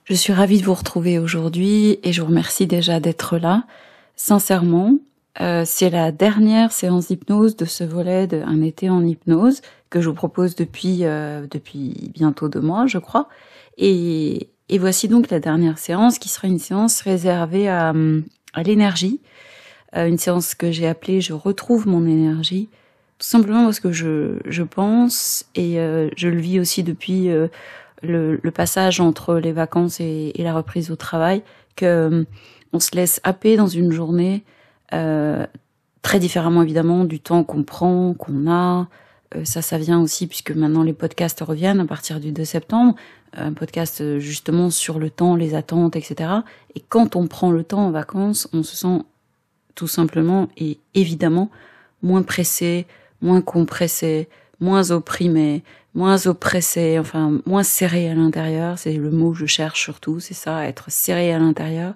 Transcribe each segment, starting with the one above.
Je suis ravie de vous retrouver aujourd'hui et je vous remercie déjà d'être là. Sincèrement, c'est la dernière séance d'hypnose de ce volet de Un été en hypnose que je vous propose depuis bientôt 2 mois, je crois. Et voici donc la dernière séance qui sera une séance réservée à l'énergie. Une séance que j'ai appelée « Je retrouve mon énergie ». Tout simplement parce que je pense, et je le vis aussi depuis le passage entre les vacances et la reprise au travail, que on se laisse happer dans une journée, très différemment évidemment du temps qu'on prend, qu'on a. Ça vient aussi puisque maintenant les podcasts reviennent à partir du 2 septembre, un podcast justement sur le temps, les attentes, etc. Et quand on prend le temps en vacances, on se sent tout simplement et évidemment moins pressé, moins compressé, moins opprimé, moins oppressé, enfin moins serré à l'intérieur, c'est le mot que je cherche surtout, c'est ça, être serré à l'intérieur.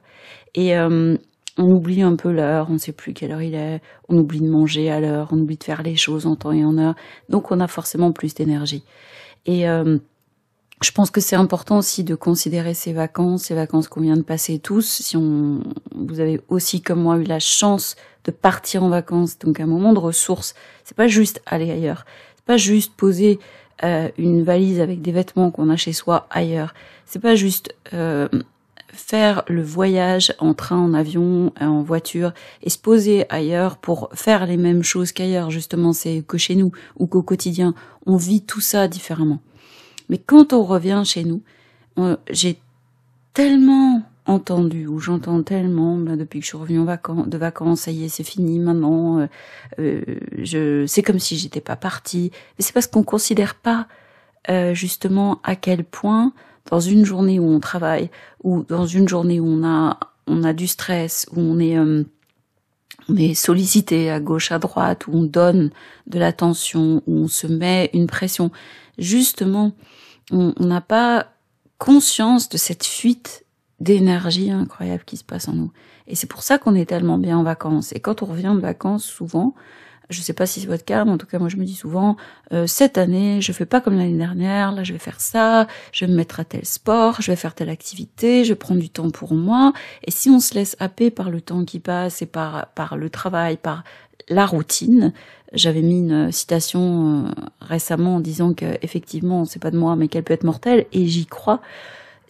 Et on oublie un peu l'heure, on ne sait plus quelle heure il est, on oublie de manger à l'heure, on oublie de faire les choses en temps et en heure, donc on a forcément plus d'énergie. Et je pense que c'est important aussi de considérer ces vacances qu'on vient de passer tous. Si vous avez aussi comme moi eu la chance de partir en vacances, donc un moment de ressources, c'est pas juste aller ailleurs, c'est pas juste poser une valise avec des vêtements qu'on a chez soi ailleurs, c'est pas juste faire le voyage en train, en avion, en voiture et se poser ailleurs pour faire les mêmes choses qu'ailleurs. Justement, c'est que chez nous ou qu'au quotidien, on vit tout ça différemment. Mais quand on revient chez nous, j'ai tellement entendu, ou j'entends tellement, depuis que je suis revenue de vacances, ça y est, c'est fini maintenant, c'est comme si j'étais pas partie. Mais c'est parce qu'on considère pas justement à quel point, dans une journée où on travaille, ou dans une journée où on a du stress, où on est sollicité à gauche, à droite, où on donne de l'attention, où on se met une pression, justement, on n'a pas conscience de cette fuite d'énergie incroyable qui se passe en nous. Et c'est pour ça qu'on est tellement bien en vacances. Et quand on revient de vacances, souvent, je sais pas si c'est votre cas, mais en tout cas, moi, je me dis souvent, cette année, je fais pas comme l'année dernière, là, je vais faire ça, je vais me mettre à tel sport, je vais faire telle activité, je prends du temps pour moi. Et si on se laisse happer par le temps qui passe et par le travail, par la routine, j'avais mis une citation récemment en disant que effectivement, c'est pas de moi, mais qu'elle peut être mortelle, et j'y crois.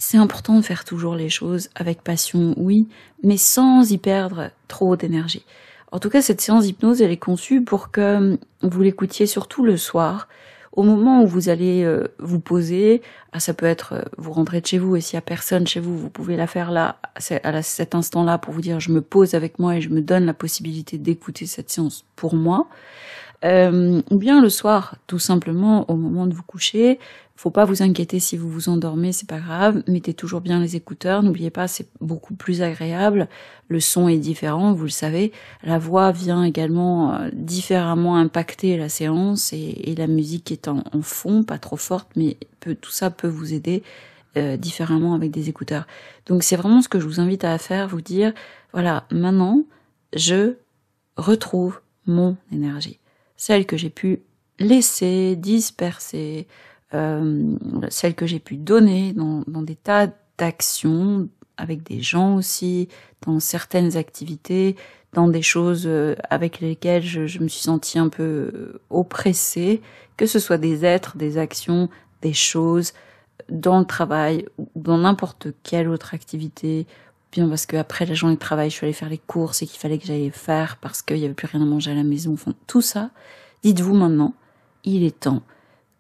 C'est important de faire toujours les choses avec passion, oui, mais sans y perdre trop d'énergie. En tout cas, cette séance d'hypnose, elle est conçue pour que vous l'écoutiez surtout le soir, au moment où vous allez vous poser. Ça peut être, vous rentrez de chez vous, et s'il y a personne chez vous, vous pouvez la faire là, cet instant-là, pour vous dire, je me pose avec moi et je me donne la possibilité d'écouter cette séance pour moi. Ou bien le soir, tout simplement, au moment de vous coucher. Faut pas vous inquiéter si vous vous endormez, c'est pas grave. Mettez toujours bien les écouteurs. N'oubliez pas, c'est beaucoup plus agréable. Le son est différent, vous le savez. La voix vient également différemment impacter la séance, et la musique est en fond, pas trop forte, mais tout ça peut vous aider différemment avec des écouteurs. Donc c'est vraiment ce que je vous invite à faire, vous dire, voilà, maintenant, je retrouve mon énergie. Celle que j'ai pu laisser, disperser, celle que j'ai pu donner dans des tas d'actions, avec des gens aussi, dans certaines activités, dans des choses avec lesquelles je me suis sentie un peu oppressée, que ce soit des êtres, des actions, des choses, dans le travail ou dans n'importe quelle autre activité, bien parce qu'après la journée de travail, je suis allée faire les courses et qu'il fallait que j'aille les faire parce qu'il n'y avait plus rien à manger à la maison. Enfin, tout ça, dites-vous maintenant, il est temps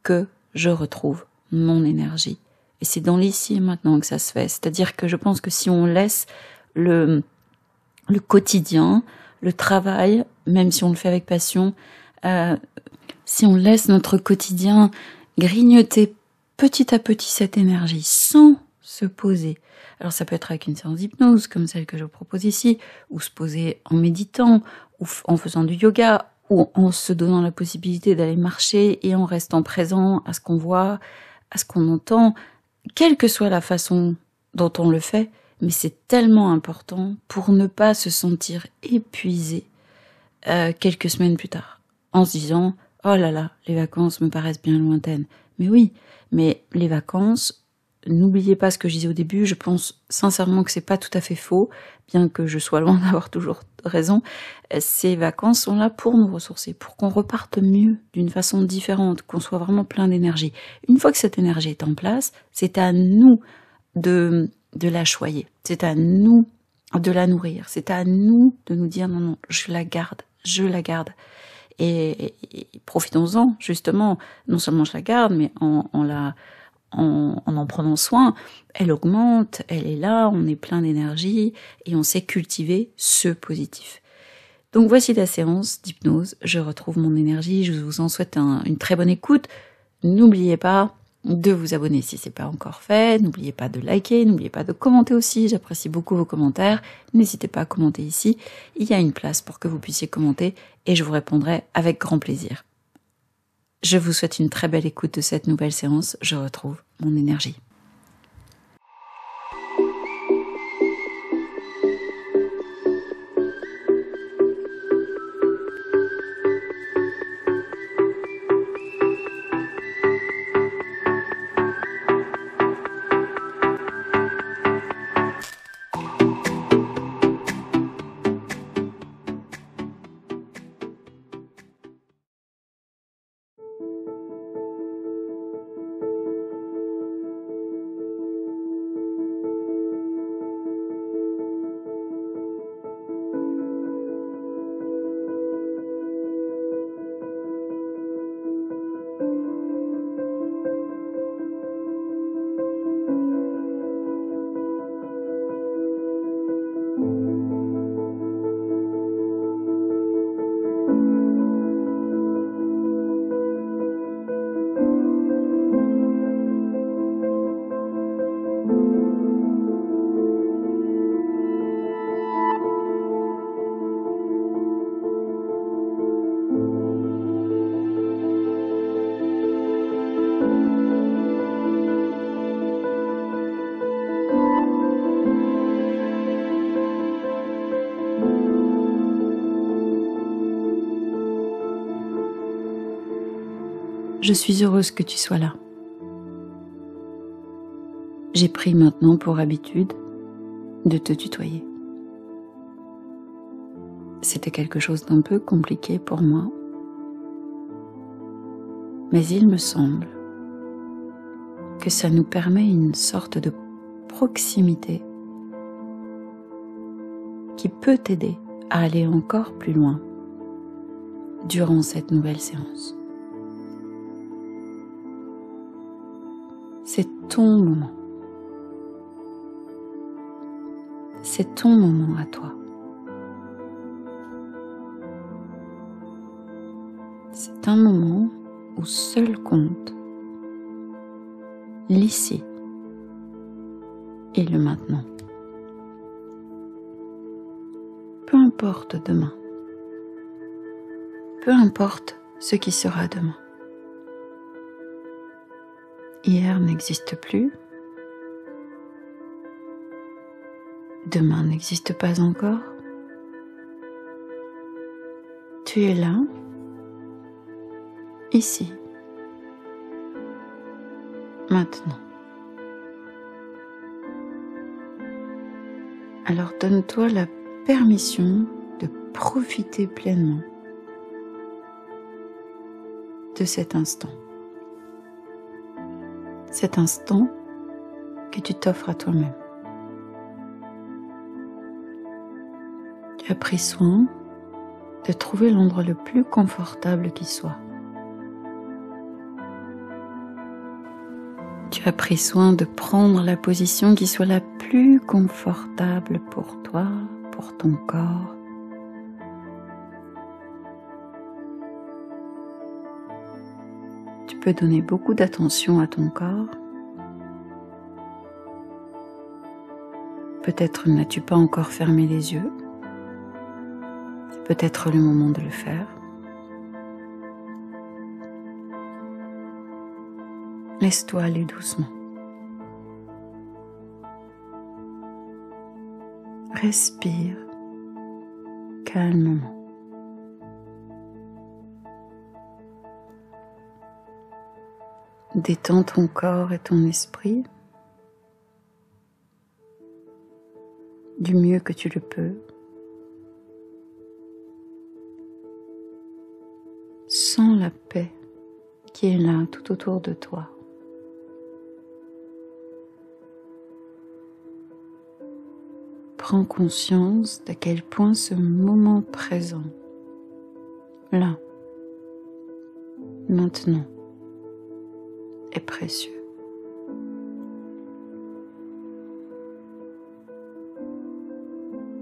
que je retrouve mon énergie. Et c'est dans l'ici et maintenant que ça se fait. C'est-à-dire que je pense que si on laisse le quotidien, le travail, même si on le fait avec passion, si on laisse notre quotidien grignoter petit à petit cette énergie sans se poser. Alors ça peut être avec une séance d'hypnose comme celle que je vous propose ici, ou se poser en méditant, ou en faisant du yoga, ou en se donnant la possibilité d'aller marcher et en restant présent à ce qu'on voit, à ce qu'on entend, quelle que soit la façon dont on le fait, mais c'est tellement important pour ne pas se sentir épuisé quelques semaines plus tard, en se disant « Oh là là, les vacances me paraissent bien lointaines ». Mais oui, mais les vacances, n'oubliez pas ce que je disais au début, je pense sincèrement que c'est pas tout à fait faux, bien que je sois loin d'avoir toujours raison. Ces vacances sont là pour nous ressourcer, pour qu'on reparte mieux, d'une façon différente, qu'on soit vraiment plein d'énergie. Une fois que cette énergie est en place, c'est à nous de la choyer, c'est à nous de la nourrir, c'est à nous de nous dire non, je la garde. Et profitons-en, justement, non seulement je la garde, mais en prenant soin, elle augmente, elle est là, on est plein d'énergie et on sait cultiver ce positif. Donc voici la séance d'hypnose, je retrouve mon énergie, je vous en souhaite une très bonne écoute. N'oubliez pas de vous abonner si c'est pas encore fait, n'oubliez pas de liker, n'oubliez pas de commenter aussi, j'apprécie beaucoup vos commentaires, n'hésitez pas à commenter ici, il y a une place pour que vous puissiez commenter et je vous répondrai avec grand plaisir. Je vous souhaite une très belle écoute de cette nouvelle séance, je retrouve mon énergie. Je suis heureuse que tu sois là. J'ai pris maintenant pour habitude de te tutoyer. C'était quelque chose d'un peu compliqué pour moi, mais il me semble que ça nous permet une sorte de proximité qui peut t'aider à aller encore plus loin durant cette nouvelle séance. C'est ton moment. C'est ton moment à toi. C'est un moment où seul compte l'ici et le maintenant. Peu importe demain. Peu importe ce qui sera demain. Hier n'existe plus. Demain n'existe pas encore. Tu es là, ici, maintenant. Alors donne-toi la permission de profiter pleinement de cet instant. Cet instant que tu t'offres à toi-même. Tu as pris soin de trouver l'endroit le plus confortable qui soit. Tu as pris soin de prendre la position qui soit la plus confortable pour toi, pour ton corps. Tu peux donner beaucoup d'attention à ton corps. Peut-être n'as-tu pas encore fermé les yeux. C'est peut-être le moment de le faire. Laisse-toi aller doucement. Respire calmement. Détends ton corps et ton esprit. du mieux que tu le peux. Sens la paix qui est là tout autour de toi. Prends conscience d'à quel point ce moment présent, là, maintenant, est précieux.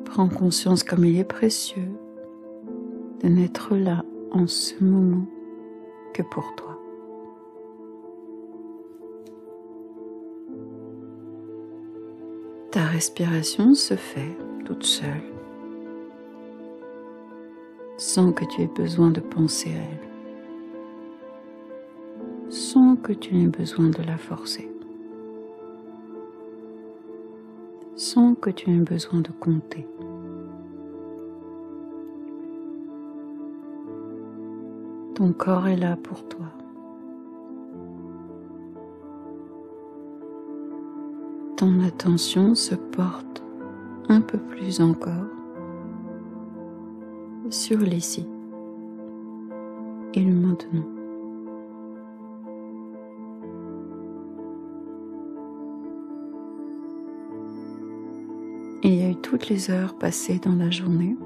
Prends conscience comme il est précieux de n'être là en ce moment que pour toi. Ta respiration se fait toute seule, sans que tu aies besoin de penser à elle, sans que tu n'aies besoin de la forcer, sans que tu aies besoin de compter. Ton corps est là pour toi. Ton attention se porte un peu plus encore sur l'ici et le maintenant. Il y a eu toutes les heures passées dans la journée,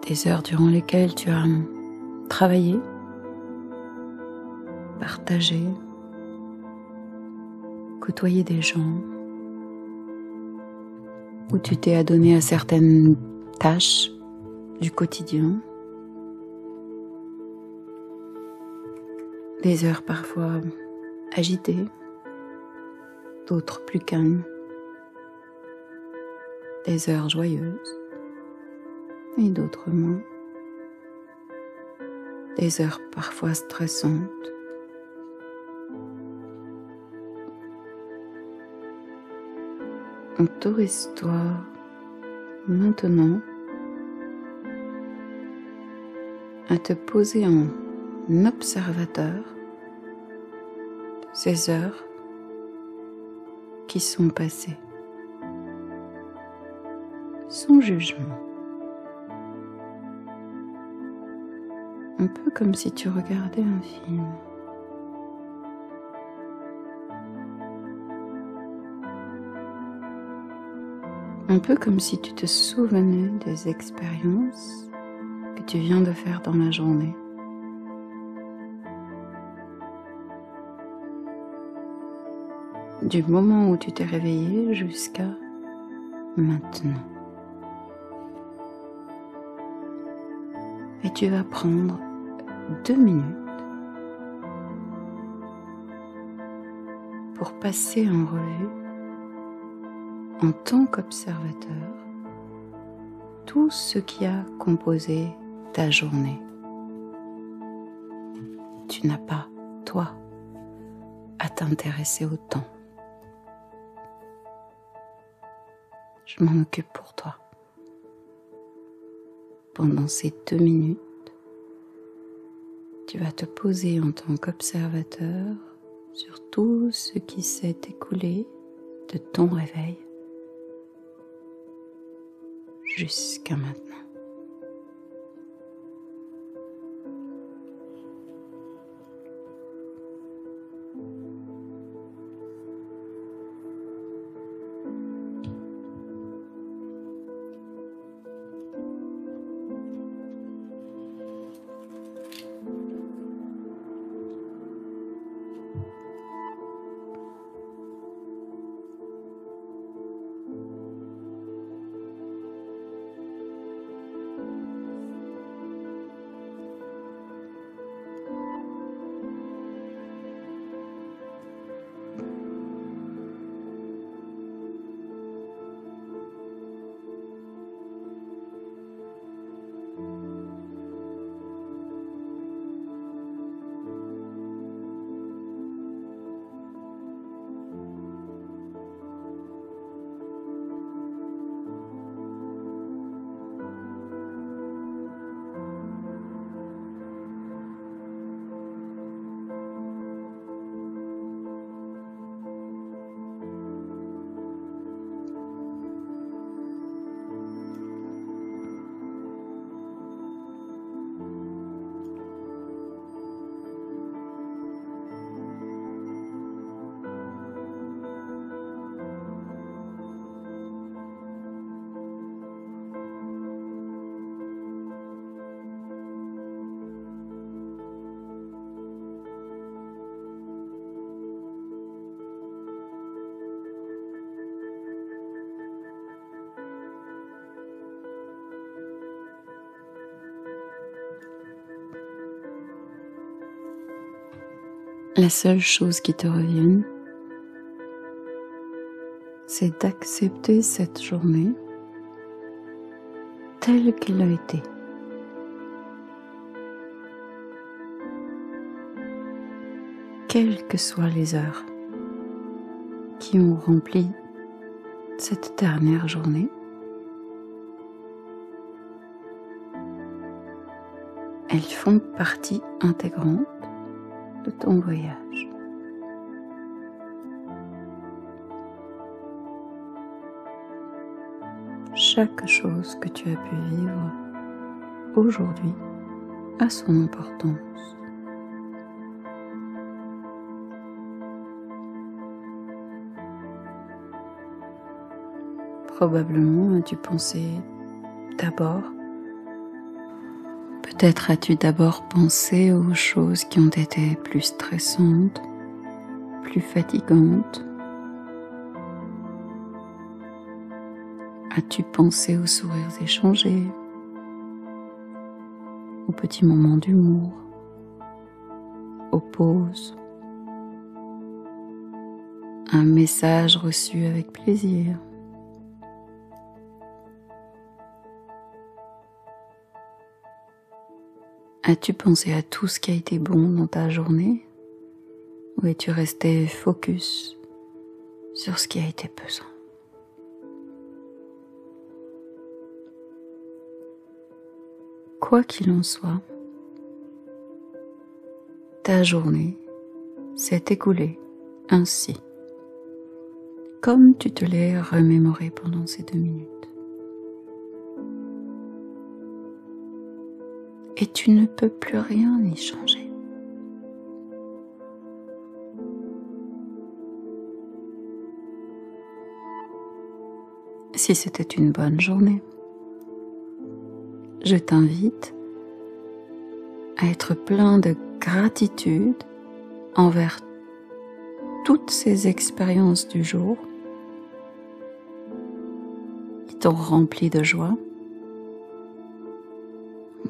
des heures durant lesquelles tu as travaillé, partagé, côtoyé des gens, où tu t'es adonné à certaines tâches du quotidien, des heures parfois agitées, d'autres plus calmes, des heures joyeuses et d'autres moins, des heures parfois stressantes. Autorise-toi maintenant à te poser en observateur de ces heures qui sont passées, sans jugement. Un peu comme si tu regardais un film. Un peu comme si tu te souvenais des expériences que tu viens de faire dans la journée. Du moment où tu t'es réveillé jusqu'à maintenant. Et tu vas prendre 2 minutes pour passer en revue, en tant qu'observateur, tout ce qui a composé ta journée. Tu n'as pas, toi, à t'intéresser au temps. Je m'en occupe pour toi. Pendant ces 2 minutes, tu vas te poser en tant qu'observateur sur tout ce qui s'est écoulé de ton réveil jusqu'à maintenant. La seule chose qui te revienne, c'est d'accepter cette journée telle qu'elle a été. Quelles que soient les heures qui ont rempli cette dernière journée, elles font partie intégrante de ton voyage. Chaque chose que tu as pu vivre aujourd'hui a son importance. Probablement as-tu pensé d'abord, peut-être as-tu d'abord pensé aux choses qui ont été plus stressantes, plus fatigantes. As-tu pensé aux sourires échangés, aux petits moments d'humour, aux pauses, un message reçu avec plaisir? As-tu pensé à tout ce qui a été bon dans ta journée, ou es-tu resté focus sur ce qui a été pesant? Quoi qu'il en soit, ta journée s'est écoulée ainsi, comme tu te l'es remémoré pendant ces 2 minutes. Et tu ne peux plus rien y changer. Si c'était une bonne journée, je t'invite à être plein de gratitude envers toutes ces expériences du jour qui t'ont rempli de joie.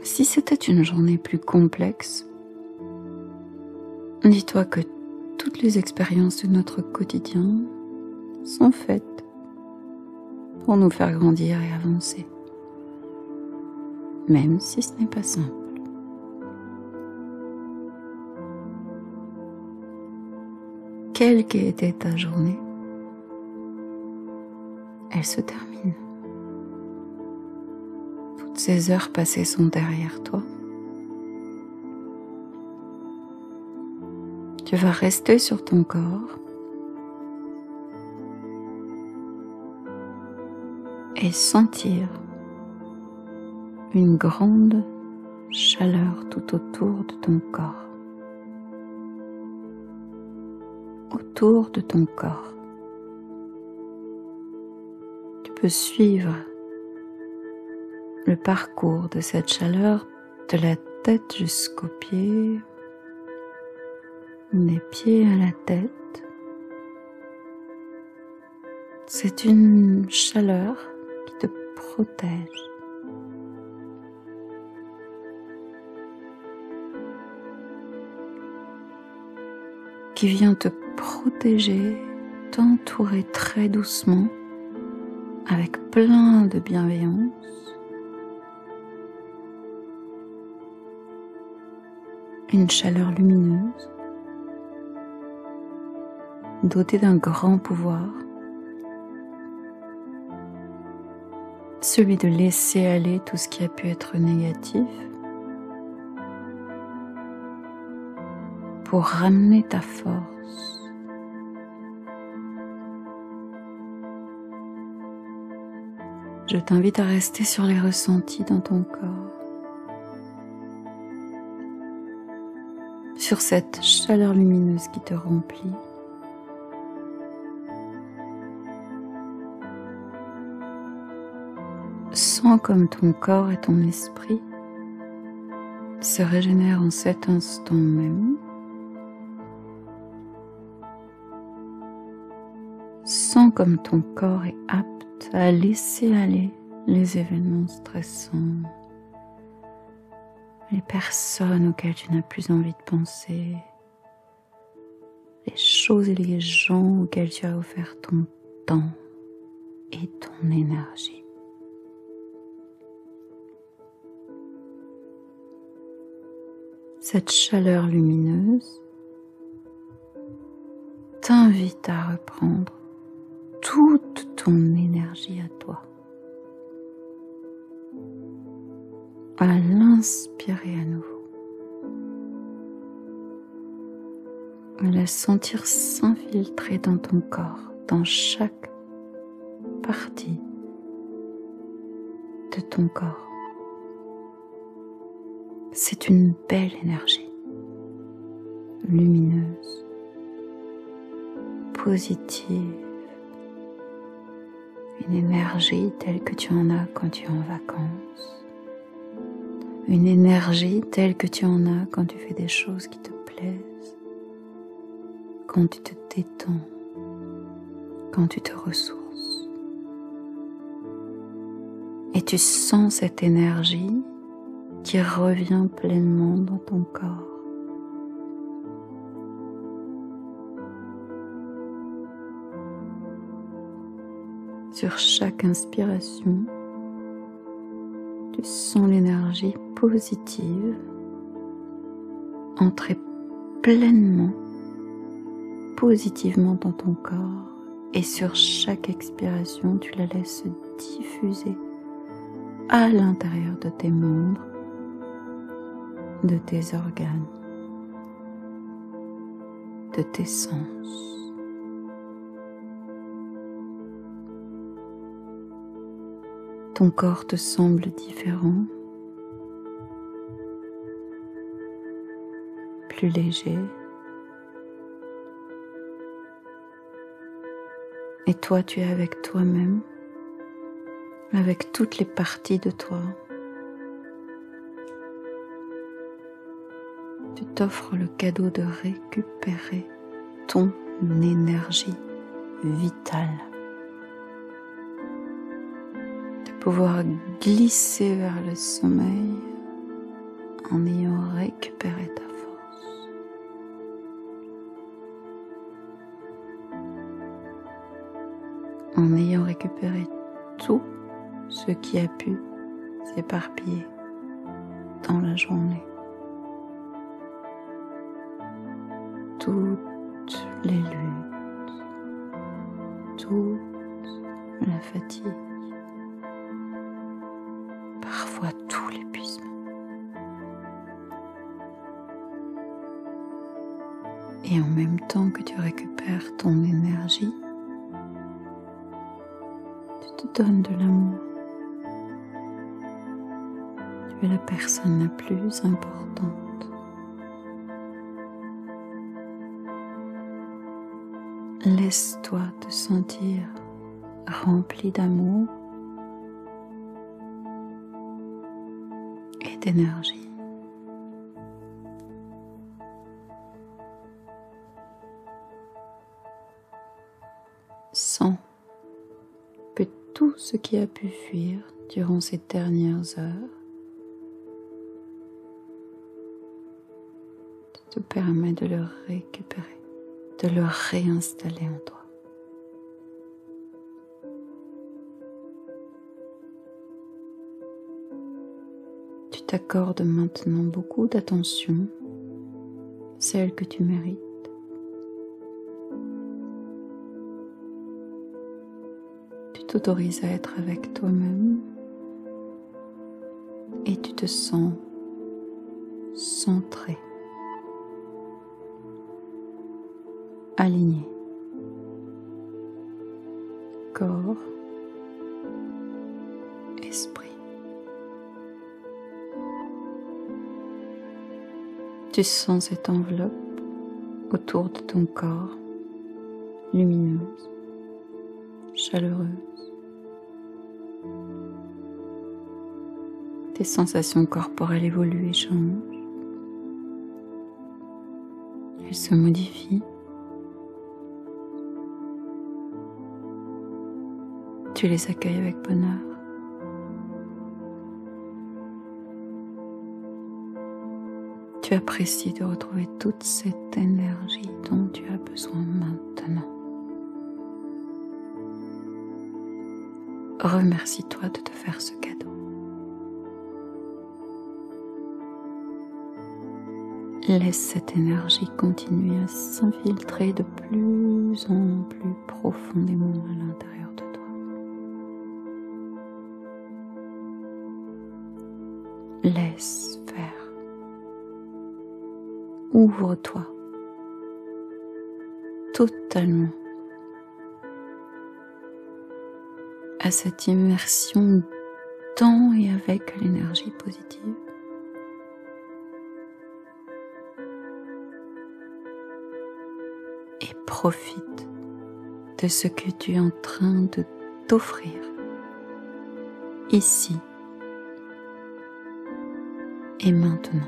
Si c'était une journée plus complexe, dis-toi que toutes les expériences de notre quotidien sont faites pour nous faire grandir et avancer, même si ce n'est pas simple. Quelle qu'ait été ta journée, elle se termine. Toutes ces heures passées sont derrière toi. Tu vas rester sur ton corps et sentir une grande chaleur tout autour de ton corps. Autour de ton corps. Tu peux suivre le parcours de cette chaleur de la tête jusqu'aux pieds, des pieds à la tête. C'est une chaleur qui te protège. Qui vient te protéger, t'entourer très doucement, avec plein de bienveillance. Une chaleur lumineuse, dotée d'un grand pouvoir, celui de laisser aller tout ce qui a pu être négatif, pour ramener ta force. Je t'invite à rester sur les ressentis dans ton corps, sur cette chaleur lumineuse qui te remplit. Sens comme ton corps et ton esprit se régénèrent en cet instant même. Sens comme ton corps est apte à laisser aller les événements stressants, les personnes auxquelles tu n'as plus envie de penser, les choses et les gens auxquels tu as offert ton temps et ton énergie. Cette chaleur lumineuse t'invite à reprendre toute ton énergie à toi. À l'inspirer à nouveau. À la sentir s'infiltrer dans ton corps, dans chaque partie de ton corps. C'est une belle énergie, lumineuse, positive, une énergie telle que tu en as quand tu es en vacances, une énergie telle que tu en as quand tu fais des choses qui te plaisent, quand tu te détends, quand tu te ressources. Et tu sens cette énergie qui revient pleinement dans ton corps. Sur chaque inspiration, tu sens l'énergie positive entrer pleinement, positivement dans ton corps, et sur chaque expiration, tu la laisses se diffuser à l'intérieur de tes membres, de tes organes, de tes sens. Ton corps te semble différent, plus léger. Et toi, tu es avec toi-même, avec toutes les parties de toi. Tu t'offres le cadeau de récupérer ton énergie vitale. De pouvoir glisser vers le sommeil en ayant récupéré ta force. En ayant récupéré tout ce qui a pu s'éparpiller dans la journée. Toutes les luttes, toute la fatigue, parfois tout l'épuisement. Et en même temps que tu récupères ton énergie, tu te donnes de l'amour. Tu es la personne la plus importante. Laisse-toi te sentir rempli d'amour et d'énergie. Sens que tout ce qui a pu fuir durant ces dernières heures te permet de le récupérer, de le réinstaller en toi. Tu t'accordes maintenant beaucoup d'attention, celle que tu mérites. Tu t'autorises à être avec toi-même et tu te sens centré, aligné, corps, esprit. Tu sens cette enveloppe autour de ton corps, lumineuse, chaleureuse. Tes sensations corporelles évoluent et changent. Elles se modifient. Tu les accueilles avec bonheur. Tu apprécies de retrouver toute cette énergie dont tu as besoin maintenant. Remercie-toi de te faire ce cadeau. Laisse cette énergie continuer à s'infiltrer de plus en plus profondément à l'intérieur de toi. Laisse faire. Ouvre-toi totalement à cette immersion dans et avec l'énergie positive. Et profite de ce que tu es en train de t'offrir ici et maintenant.